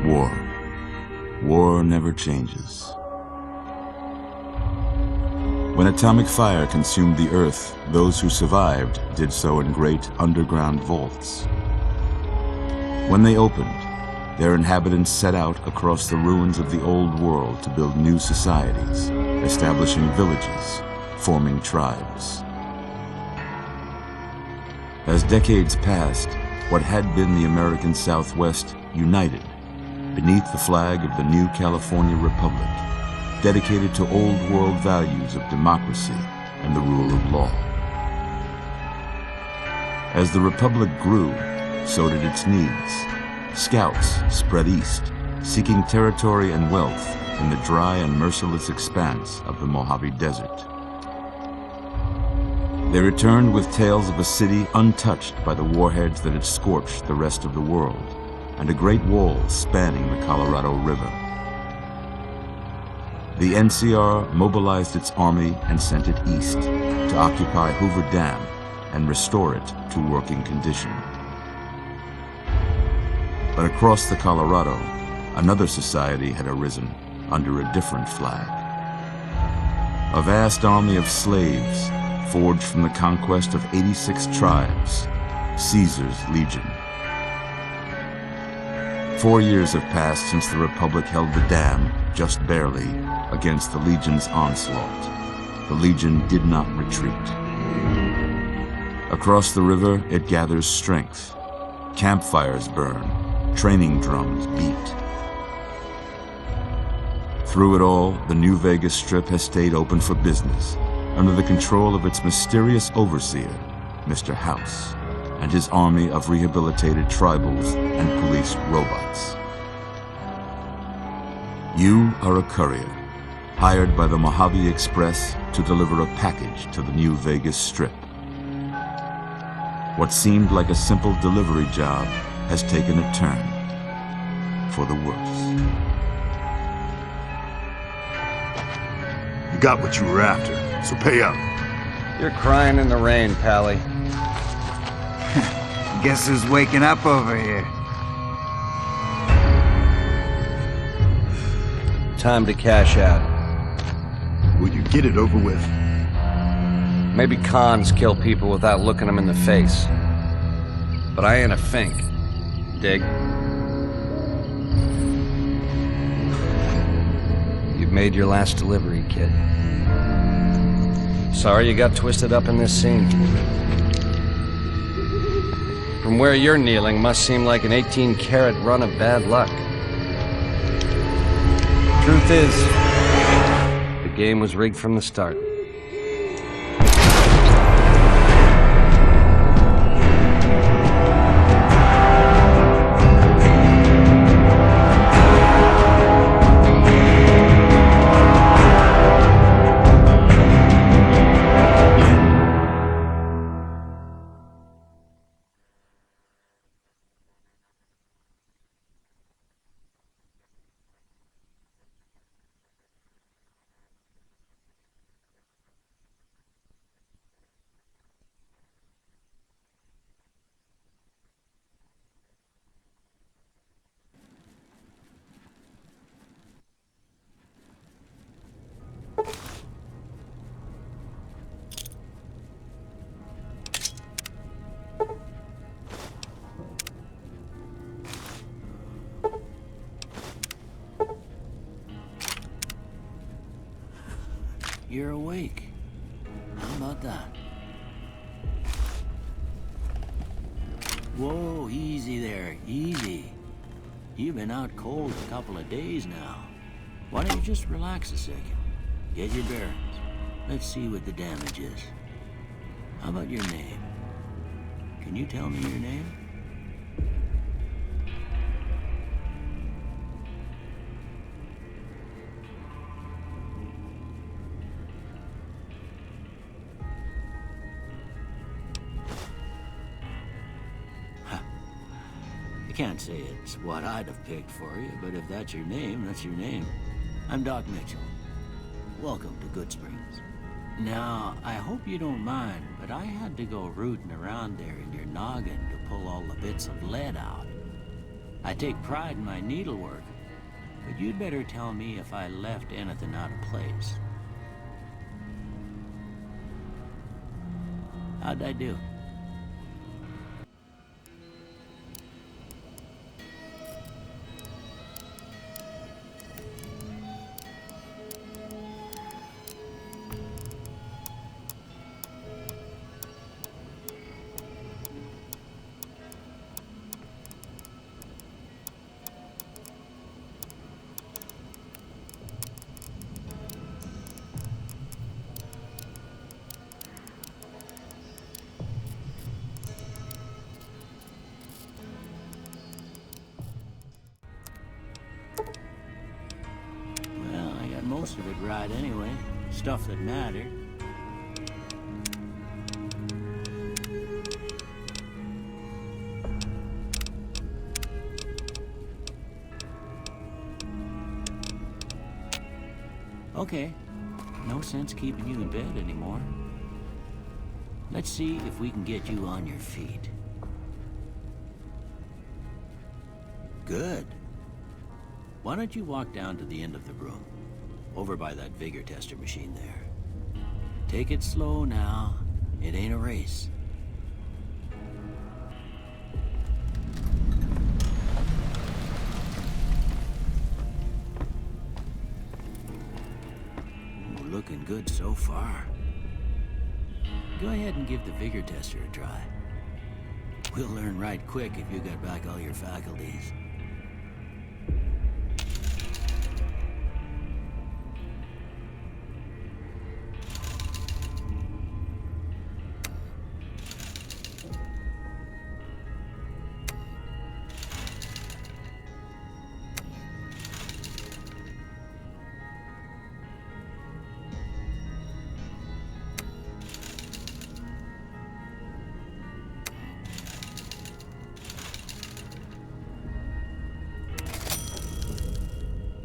War. War never changes. When atomic fire consumed the Earth, those who survived did so in great underground vaults. When they opened, their inhabitants set out across the ruins of the old world to build new societies, establishing villages, forming tribes. As decades passed, what had been the American Southwest united beneath the flag of the new California Republic, dedicated to old world values of democracy and the rule of law. As the Republic grew, so did its needs. Scouts spread east, seeking territory and wealth in the dry and merciless expanse of the Mojave Desert. They returned with tales of a city untouched by the warheads that had scorched the rest of the world, and a great wall spanning the Colorado River. The NCR mobilized its army and sent it east to occupy Hoover Dam and restore it to working condition. But across the Colorado, another society had arisen under a different flag. A vast army of slaves forged from the conquest of 86 tribes, Caesar's Legion. 4 years have passed since the Republic held the dam, just barely, against the Legion's onslaught. The Legion did not retreat. Across the river, it gathers strength. Campfires burn, training drums beat. Through it all, the New Vegas Strip has stayed open for business, under the control of its mysterious overseer, Mr. House, and his army of rehabilitated tribals and police robots. You are a courier, hired by the Mojave Express to deliver a package to the New Vegas Strip. What seemed like a simple delivery job has taken a turn for the worse. You got what you were after, so pay up. You're crying in the rain, Pally. Guess who's waking up over here? Time to cash out. Will you get it over with? Maybe cons kill people without looking them in the face. But I ain't a fink. Dig? You've made your last delivery, kid. Sorry you got twisted up in this scene. From where you're kneeling must seem like an 18-carat run of bad luck. Truth is, the game was rigged from the start. You're awake. How about that? Whoa, easy there, easy. You've been out cold a couple of days now. Why don't you just relax a second? Get your bearings. Let's see what the damage is. How about your name? Can you tell me your name? I can't say it's what I'd have picked for you, but if that's your name, that's your name. I'm Doc Mitchell. Welcome to Good Springs. Now, I hope you don't mind, but I had to go rooting around there in your noggin to pull all the bits of lead out. I take pride in my needlework, but you'd better tell me if I left anything out of place. How'd I do? Most of it right anyway. Stuff that mattered. Okay. No sense keeping you in bed anymore. Let's see if we can get you on your feet. Good. Why don't you walk down to the end of the room? Over by that vigor tester machine there. Take it slow now. It ain't a race. Ooh, looking good so far. Go ahead and give the vigor tester a try. We'll learn right quick if you got back all your faculties.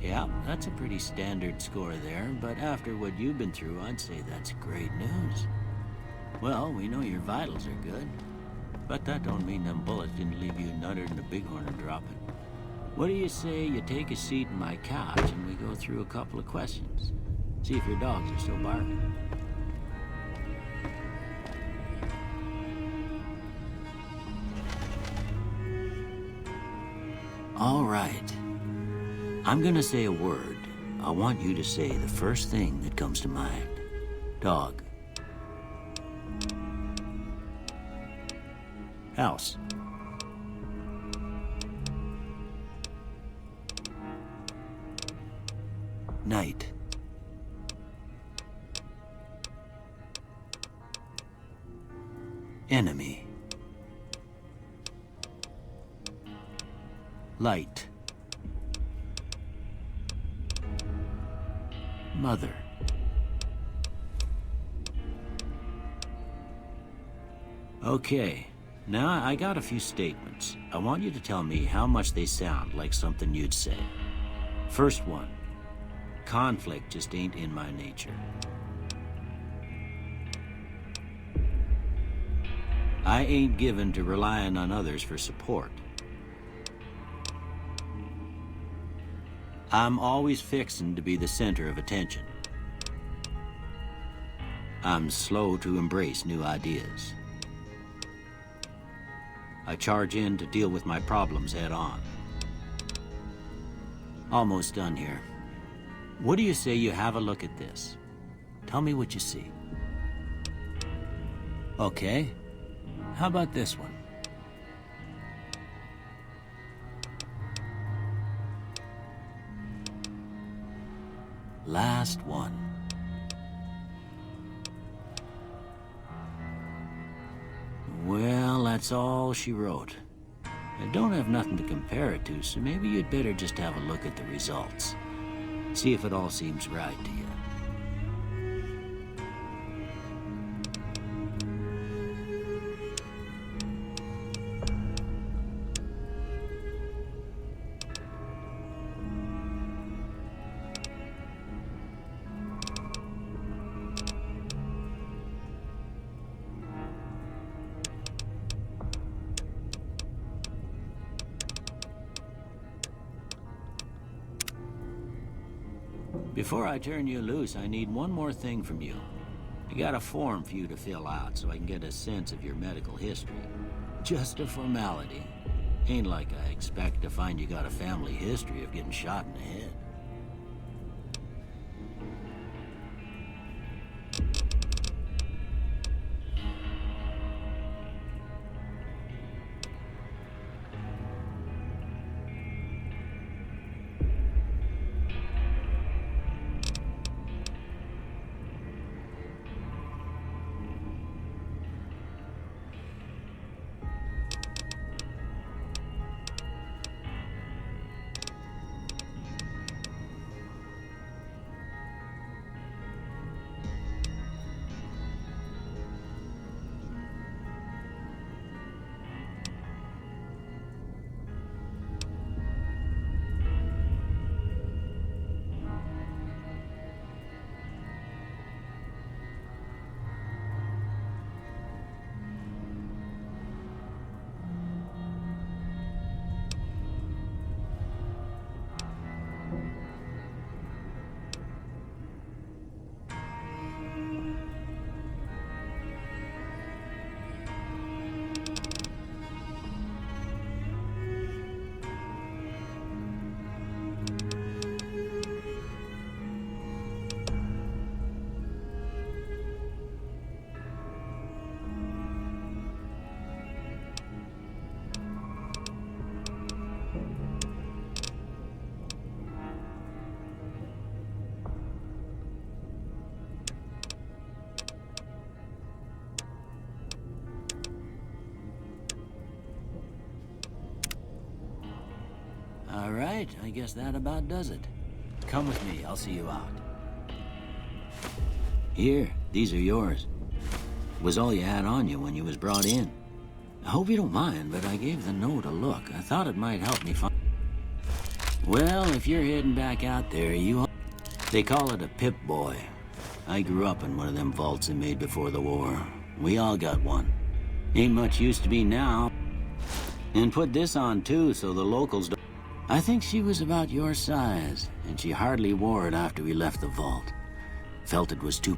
Yeah, that's a pretty standard score there, but after what you've been through, I'd say that's great news. Well, we know your vitals are good, but that don't mean them bullets didn't leave you nuttered in the bighorn and dropping. What do you say you take a seat in my couch and we go through a couple of questions? See if your dogs are still barking. All right. I'm gonna say a word. I want you to say the first thing that comes to mind. Dog. House. Night. Enemy. Light. Mother. Okay, now I got a few statements. I want you to tell me how much they sound like something you'd say. First one, conflict just ain't in my nature. I ain't given to relying on others for support. I'm always fixin' to be the center of attention. I'm slow to embrace new ideas. I charge in to deal with my problems head on. Almost done here. What do you say you have a look at this? Tell me what you see. Okay. How about this one? Last one. Well, that's all she wrote. I don't have nothing to compare it to, so maybe you'd better just have a look at the results. See if it all seems right to you. Before I turn you loose, I need one more thing from you. I got a form for you to fill out so I can get a sense of your medical history. Just a formality. Ain't like I expect to find you got a family history of getting shot in the head. All right, I guess that about does it. Come with me, I'll see you out. Here, these are yours. Was all you had on you when you was brought in. I hope you don't mind, but I gave the note a look. I thought it might help me find... Well, if you're heading back out there, They call it a Pip-Boy. I grew up in one of them vaults they made before the war. We all got one. Ain't much use to be now. And put this on too, so the locals don't... I think she was about your size, and she hardly wore it after we left the vault. Felt it was too...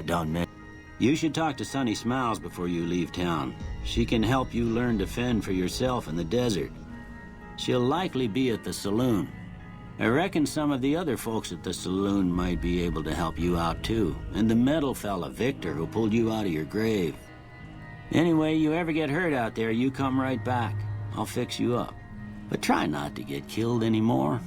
Don't miss. You should talk to Sunny Smiles before you leave town. She can help you learn to fend for yourself in the desert. She'll likely be at the saloon. I reckon some of the other folks at the saloon might be able to help you out too. And the metal fella, Victor, who pulled you out of your grave. Anyway, you ever get hurt out there, you come right back. I'll fix you up. But try not to get killed anymore.